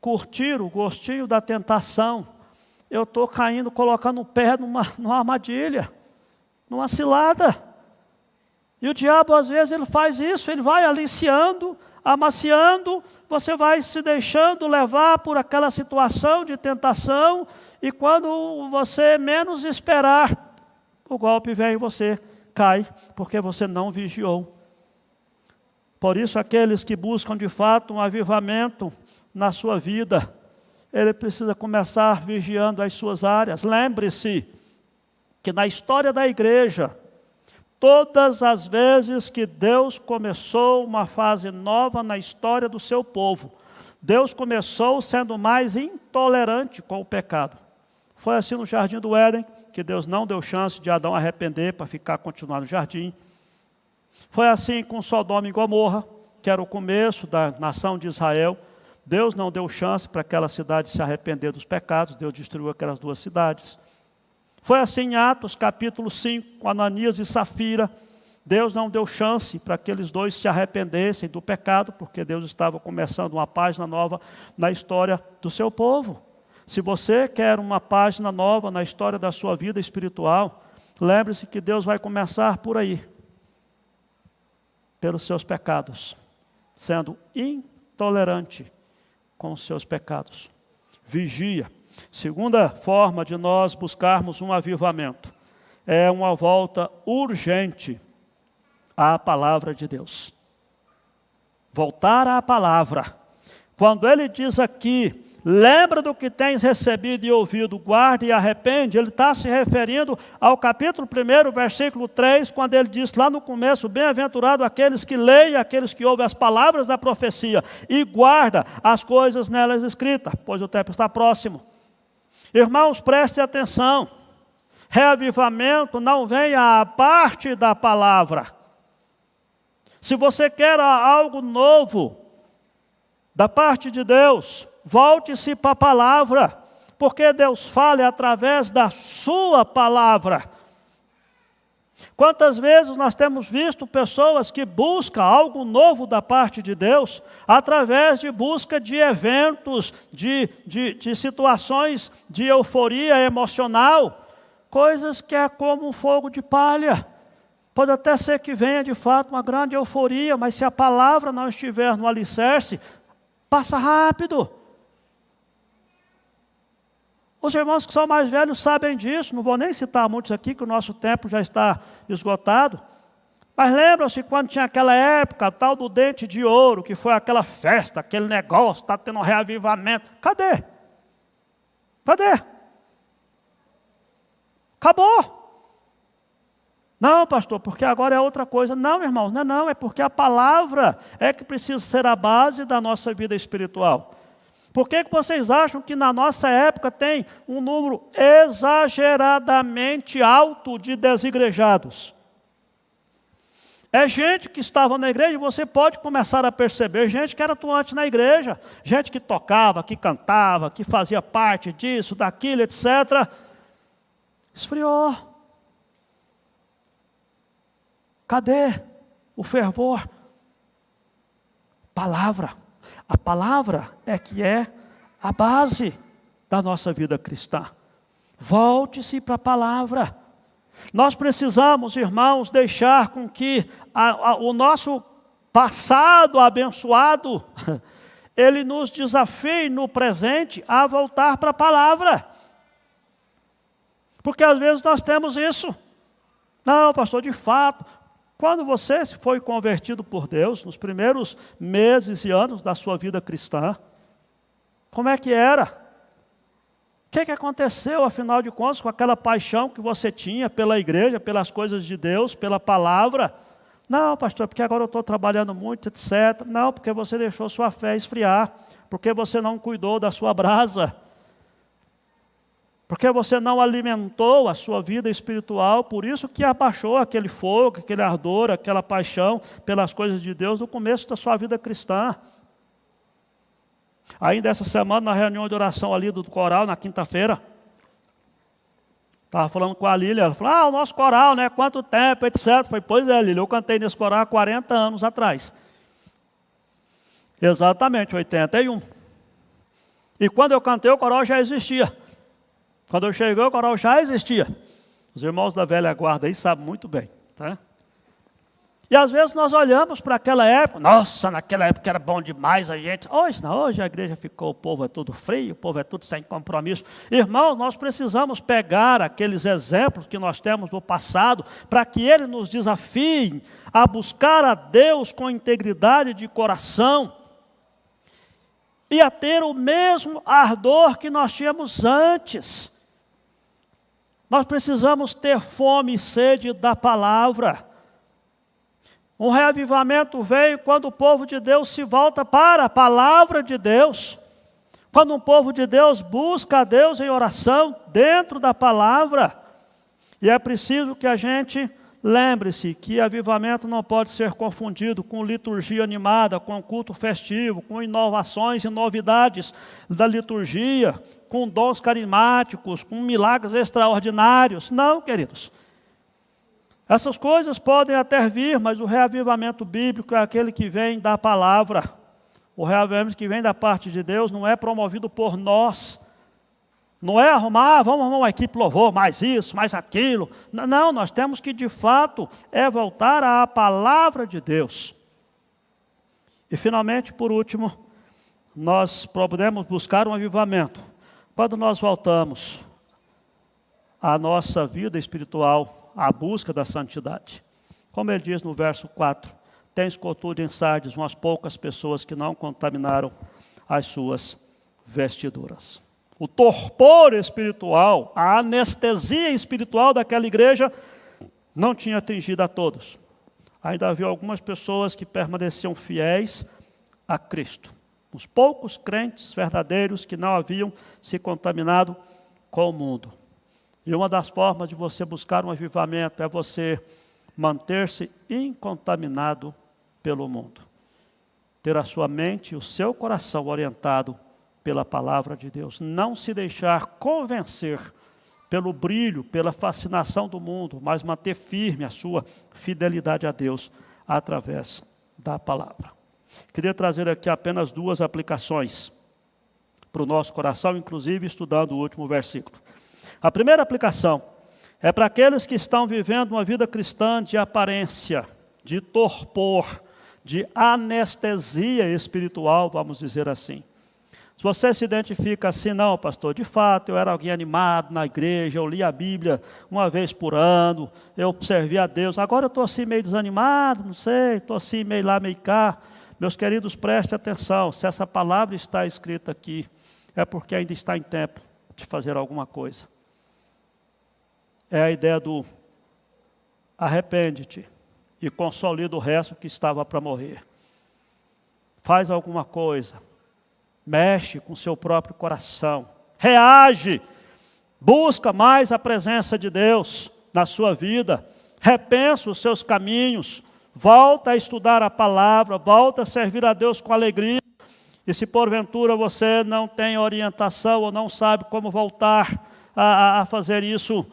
curtir o gostinho da tentação, eu estou caindo, colocando o pé numa armadilha, numa cilada. E o diabo, às vezes, ele faz isso, ele vai aliciando, amaciando, você vai se deixando levar por aquela situação de tentação, e quando você menos esperar, o golpe vem e você cai, porque você não vigiou. Por isso, aqueles que buscam, de fato, um avivamento na sua vida, ele precisa começar vigiando as suas áreas. Lembre-se que na história da igreja, todas as vezes que Deus começou uma fase nova na história do seu povo, Deus começou sendo mais intolerante com o pecado. Foi assim no jardim do Éden, que Deus não deu chance de Adão arrepender para continuar no jardim. Foi assim com Sodoma e Gomorra, que era o começo da nação de Israel. Deus não deu chance para aquela cidade se arrepender dos pecados, Deus destruiu aquelas duas cidades. Foi assim em Atos capítulo 5, com Ananias e Safira. Deus não deu chance para aqueles dois se arrependessem do pecado, porque Deus estava começando uma página nova na história do seu povo. Se você quer uma página nova na história da sua vida espiritual, lembre-se que Deus vai começar por aí, pelos seus pecados, sendo intolerante com os seus pecados. Vigia. Segunda forma de nós buscarmos um avivamento é uma volta urgente à palavra de Deus. Voltar à palavra. Quando ele diz aqui, lembra do que tens recebido e ouvido, guarda e arrepende, ele está se referindo ao capítulo 1, versículo 3, quando ele diz lá no começo, bem-aventurado aqueles que leem, aqueles que ouvem as palavras da profecia e guarda as coisas nelas escritas, pois o tempo está próximo. Irmãos, preste atenção, reavivamento não vem à parte da palavra. Se você quer algo novo da parte de Deus, volte-se para a palavra, porque Deus fala através da sua palavra. Quantas vezes nós temos visto pessoas que buscam algo novo da parte de Deus, através de busca de eventos, de situações de euforia emocional, coisas que é como um fogo de palha. Pode até ser que venha de fato uma grande euforia, mas se a palavra não estiver no alicerce, passa rápido. Os irmãos que são mais velhos sabem disso, não vou nem citar muitos aqui, que o nosso tempo já está esgotado. Mas lembram-se quando tinha aquela época, tal do dente de ouro, que foi aquela festa, aquele negócio, está tendo um reavivamento. Cadê? Cadê? Acabou. Não, pastor, porque agora é outra coisa. Não, irmão, não, é porque a palavra é que precisa ser a base da nossa vida espiritual. Por que vocês acham que na nossa época tem um número exageradamente alto de desigrejados? É gente que estava na igreja, e você pode começar a perceber, gente que era atuante na igreja, gente que tocava, que cantava, que fazia parte disso, daquilo, etc. Esfriou. Cadê o fervor? Palavra. A palavra é que é a base da nossa vida cristã. Volte-se para a palavra. Nós precisamos, irmãos, deixar com que o nosso passado abençoado, ele nos desafie no presente a voltar para a palavra. Porque às vezes nós temos isso. Não, pastor, de fato, quando você foi convertido por Deus, nos primeiros meses e anos da sua vida cristã, como é que era? O que aconteceu, afinal de contas, com aquela paixão que você tinha pela igreja, pelas coisas de Deus, pela palavra? Não, pastor, porque agora eu estou trabalhando muito, etc. Não, porque você deixou sua fé esfriar, porque você não cuidou da sua brasa, porque você não alimentou a sua vida espiritual, por isso que abaixou aquele fogo, aquele ardor, aquela paixão pelas coisas de Deus no começo da sua vida cristã. Ainda essa semana, na reunião de oração ali do coral, na quinta-feira, estava falando com a Lília, ela falou, o nosso coral, né, quanto tempo, etc. Eu falei, pois é, Lília, eu cantei nesse coral há 40 anos atrás. Exatamente, 81. E quando eu cantei, o coral já existia. Quando eu cheguei, o coral já existia. Os irmãos da velha guarda aí sabem muito bem, tá? E às vezes nós olhamos para aquela época, nossa, naquela época era bom demais a gente. Hoje não, hoje a igreja ficou, o povo é tudo frio, o povo é tudo sem compromisso. Irmãos, nós precisamos pegar aqueles exemplos que nós temos no passado, para que ele nos desafie a buscar a Deus com integridade de coração, e a ter o mesmo ardor que nós tínhamos antes. Nós precisamos ter fome e sede da palavra. Um reavivamento veio quando o povo de Deus se volta para a palavra de Deus. Quando um povo de Deus busca a Deus em oração dentro da palavra. E é preciso que a gente lembre-se que avivamento não pode ser confundido com liturgia animada, com culto festivo, com inovações e novidades da liturgia, com dons carismáticos, com milagres extraordinários. Não, queridos. Essas coisas podem até vir, mas o reavivamento bíblico é aquele que vem da palavra. O reavivamento que vem da parte de Deus não é promovido por nós. Não é arrumar, vamos arrumar uma equipe louvor, mais isso, mais aquilo. Não, nós temos que de fato voltar à palavra de Deus. E finalmente, por último, nós podemos buscar um avivamento quando nós voltamos à nossa vida espiritual, à busca da santidade. Como ele diz no verso 4, tem escultura em Sardes umas poucas pessoas que não contaminaram as suas vestiduras. O torpor espiritual, a anestesia espiritual daquela igreja não tinha atingido a todos. Ainda havia algumas pessoas que permaneciam fiéis a Cristo. Os poucos crentes verdadeiros que não haviam se contaminado com o mundo. E uma das formas de você buscar um avivamento é você manter-se incontaminado pelo mundo. Ter a sua mente e o seu coração orientado pela palavra de Deus. Não se deixar convencer pelo brilho, pela fascinação do mundo, mas manter firme a sua fidelidade a Deus através da palavra. Queria trazer aqui apenas 2 aplicações para o nosso coração, inclusive estudando o último versículo. A primeira aplicação é para aqueles que estão vivendo uma vida cristã de aparência, de torpor, de anestesia espiritual, vamos dizer assim. Se você se identifica assim, não, pastor, de fato, eu era alguém animado na igreja, eu li a Bíblia uma vez por ano, eu servi a Deus, agora eu estou assim meio desanimado, não sei, estou assim meio lá, meio cá. Meus queridos, preste atenção, se essa palavra está escrita aqui, é porque ainda está em tempo de fazer alguma coisa. É a ideia do arrepende-te e consolida o resto que estava para morrer. Faz alguma coisa. Mexe com o seu próprio coração. Reage. Busca mais a presença de Deus na sua vida. Repensa os seus caminhos. Volta a estudar a palavra. Volta a servir a Deus com alegria. E se porventura você não tem orientação ou não sabe como voltar a fazer isso,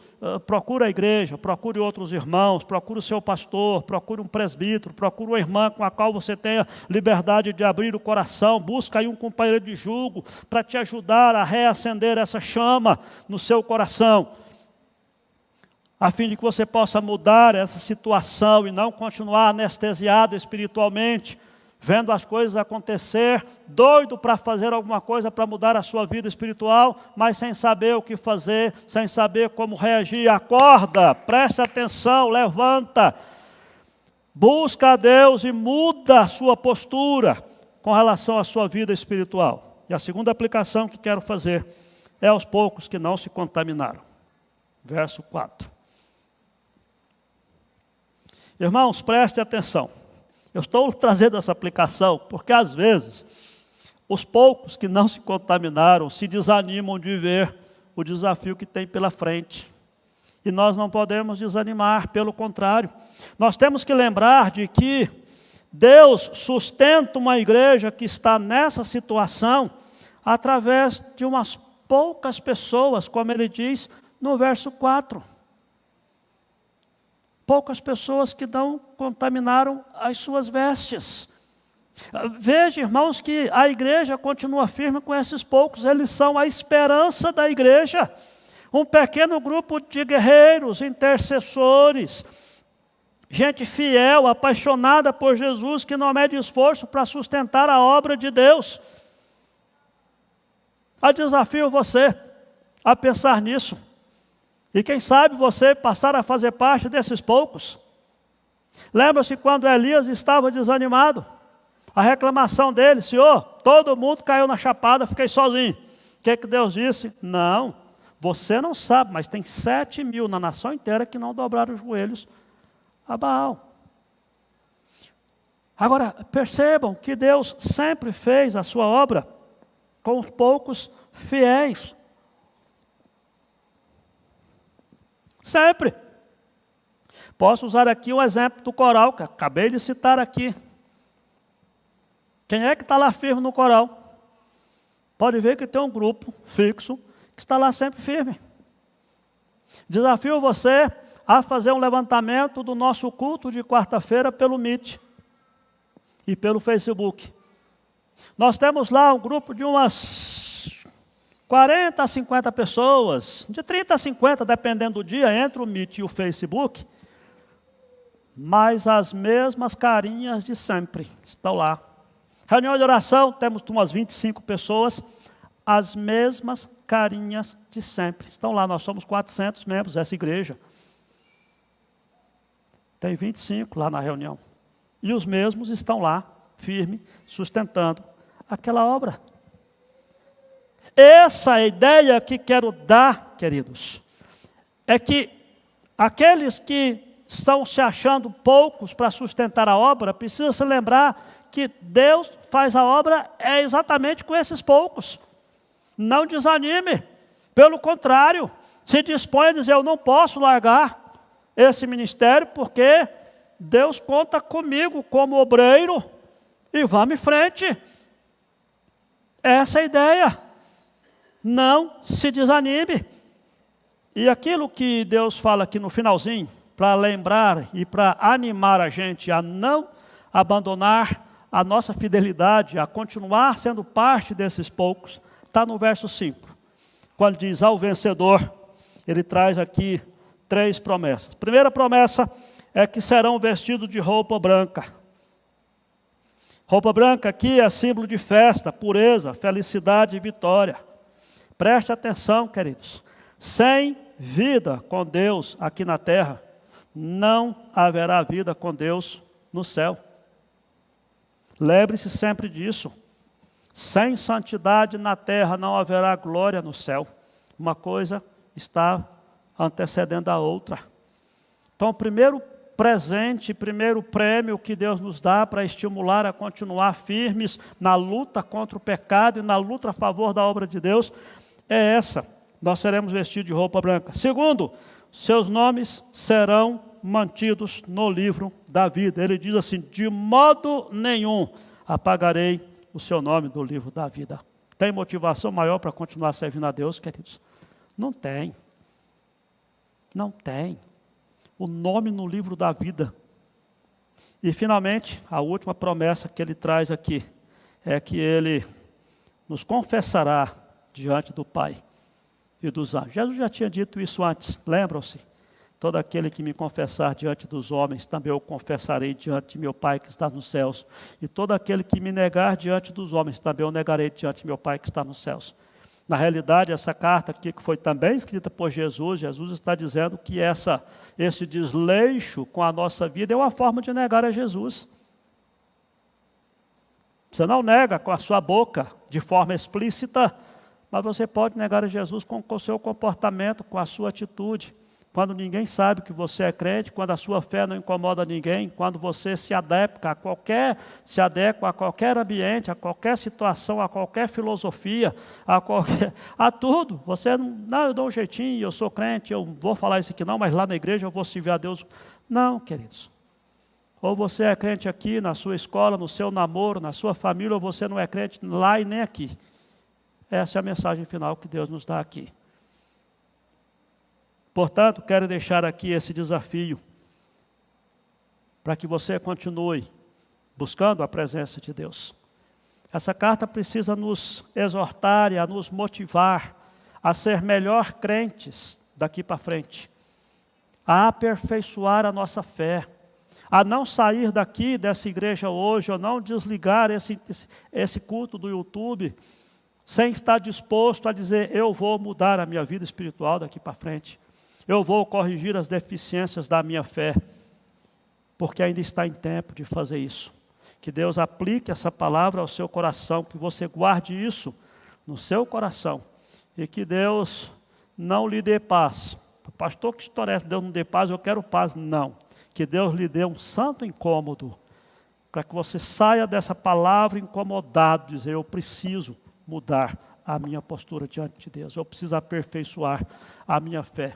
procure a igreja, procure outros irmãos, procure o seu pastor, procure um presbítero, procure uma irmã com a qual você tenha liberdade de abrir o coração, busca aí um companheiro de jugo para te ajudar a reacender essa chama no seu coração, a fim de que você possa mudar essa situação e não continuar anestesiado espiritualmente, vendo as coisas acontecer, doido para fazer alguma coisa para mudar a sua vida espiritual, mas sem saber o que fazer, sem saber como reagir. Acorda, preste atenção, levanta, busca a Deus e muda a sua postura com relação à sua vida espiritual. E a segunda aplicação que quero fazer é aos poucos que não se contaminaram. Verso 4. Irmãos, preste atenção. Eu estou trazendo essa aplicação porque, às vezes, os poucos que não se contaminaram se desanimam de ver o desafio que tem pela frente. E nós não podemos desanimar, pelo contrário. Nós temos que lembrar de que Deus sustenta uma igreja que está nessa situação através de umas poucas pessoas, como ele diz no verso 4. Poucas pessoas que não contaminaram as suas vestes. Veja, irmãos, que a igreja continua firme com esses poucos. Eles são a esperança da igreja. Um pequeno grupo de guerreiros, intercessores, gente fiel, apaixonada por Jesus, que não mede esforço para sustentar a obra de Deus. Eu desafio você a pensar nisso. E quem sabe você passar a fazer parte desses poucos. Lembra-se quando Elias estava desanimado? A reclamação dele, Senhor, todo mundo caiu na chapada, fiquei sozinho. O que Deus disse? Não, você não sabe, mas tem 7.000 na nação inteira que não dobraram os joelhos a Baal. Agora, percebam que Deus sempre fez a sua obra com os poucos fiéis. Sempre. Posso usar aqui o exemplo do coral, que acabei de citar aqui. Quem é que está lá firme no coral? Pode ver que tem um grupo fixo que está lá sempre firme. Desafio você a fazer um levantamento do nosso culto de quarta-feira pelo Meet e pelo Facebook. Nós temos lá um grupo de umas 40 a 50 pessoas, de 30 a 50, dependendo do dia, entre o Meet e o Facebook, mas as mesmas carinhas de sempre estão lá. Reunião de oração, temos umas 25 pessoas, as mesmas carinhas de sempre estão lá. Nós somos 400 membros dessa igreja. Tem 25 lá na reunião. E os mesmos estão lá, firme, sustentando aquela obra. Essa ideia que quero dar, queridos, é que aqueles que estão se achando poucos para sustentar a obra, precisam se lembrar que Deus faz a obra exatamente com esses poucos. Não desanime, pelo contrário, se dispõe a dizer, eu não posso largar esse ministério, porque Deus conta comigo como obreiro, e vamos em frente. Essa é a ideia. Não se desanime. E aquilo que Deus fala aqui no finalzinho, para lembrar e para animar a gente a não abandonar a nossa fidelidade, a continuar sendo parte desses poucos, está no verso 5. Quando diz ao vencedor, ele traz aqui 3 promessas. A primeira promessa é que serão vestidos de roupa branca. Roupa branca aqui é símbolo de festa, pureza, felicidade e vitória. Preste atenção, queridos. Sem vida com Deus aqui na terra, não haverá vida com Deus no céu. Lembre-se sempre disso. Sem santidade na terra não haverá glória no céu. Uma coisa está antecedendo a outra. Então, o primeiro presente, primeiro prêmio que Deus nos dá para estimular a continuar firmes na luta contra o pecado e na luta a favor da obra de Deus é essa. Nós seremos vestidos de roupa branca. Segundo, seus nomes serão mantidos no livro da vida. Ele diz assim, de modo nenhum apagarei o seu nome do livro da vida. Tem motivação maior para continuar servindo a Deus, queridos? Não tem. Não tem. O nome no livro da vida. E finalmente, a última promessa que ele traz aqui, é que ele nos confessará diante do Pai e dos anjos. Jesus já tinha dito isso antes, lembram-se? Todo aquele que me confessar diante dos homens, também eu confessarei diante de meu Pai que está nos céus. E todo aquele que me negar diante dos homens, também eu negarei diante de meu Pai que está nos céus. Na realidade, essa carta aqui, que foi também escrita por Jesus, Jesus está dizendo que esse desleixo com a nossa vida é uma forma de negar a Jesus. Você não nega com a sua boca, de forma explícita, mas você pode negar a Jesus com o seu comportamento, com a sua atitude. Quando ninguém sabe que você é crente, quando a sua fé não incomoda ninguém, quando você se adequa a qualquer ambiente, a qualquer situação, a qualquer filosofia, a tudo. Você não, eu dou um jeitinho, eu sou crente, eu vou falar isso aqui não, mas lá na igreja eu vou servir a Deus. Não, queridos. Ou você é crente aqui, na sua escola, no seu namoro, na sua família, ou você não é crente lá e nem aqui. Essa é a mensagem final que Deus nos dá aqui. Portanto, quero deixar aqui esse desafio para que você continue buscando a presença de Deus. Essa carta precisa nos exortar e a nos motivar a ser melhor crentes daqui para frente, a aperfeiçoar a nossa fé, a não sair daqui dessa igreja hoje, ou não desligar esse culto do YouTube, sem estar disposto a dizer, eu vou mudar a minha vida espiritual daqui para frente. Eu vou corrigir as deficiências da minha fé, porque ainda está em tempo de fazer isso. Que Deus aplique essa palavra ao seu coração, que você guarde isso no seu coração, e que Deus não lhe dê paz. Pastor, que história é essa? Deus não dê paz, eu quero paz. Não. Que Deus lhe dê um santo incômodo, para que você saia dessa palavra incomodado, dizer, eu preciso mudar a minha postura diante de Deus, eu preciso aperfeiçoar a minha fé,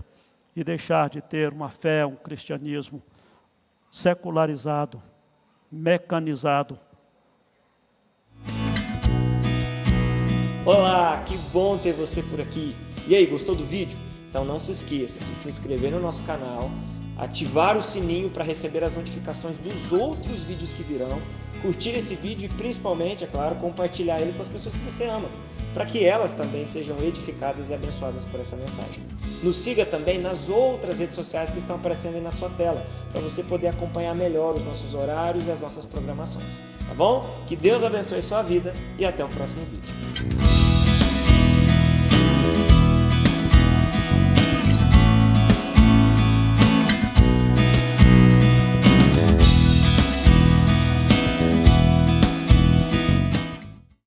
e deixar de ter uma fé, um cristianismo secularizado, mecanizado. Olá, que bom ter você por aqui. E aí, gostou do vídeo? Então não se esqueça de se inscrever no nosso canal, ativar o sininho para receber as notificações dos outros vídeos que virão, curtir esse vídeo e principalmente, é claro, compartilhar ele com as pessoas que você ama, para que elas também sejam edificadas e abençoadas por essa mensagem. Nos siga também nas outras redes sociais que estão aparecendo aí na sua tela, para você poder acompanhar melhor os nossos horários e as nossas programações. Tá bom? Que Deus abençoe sua vida e até o próximo vídeo.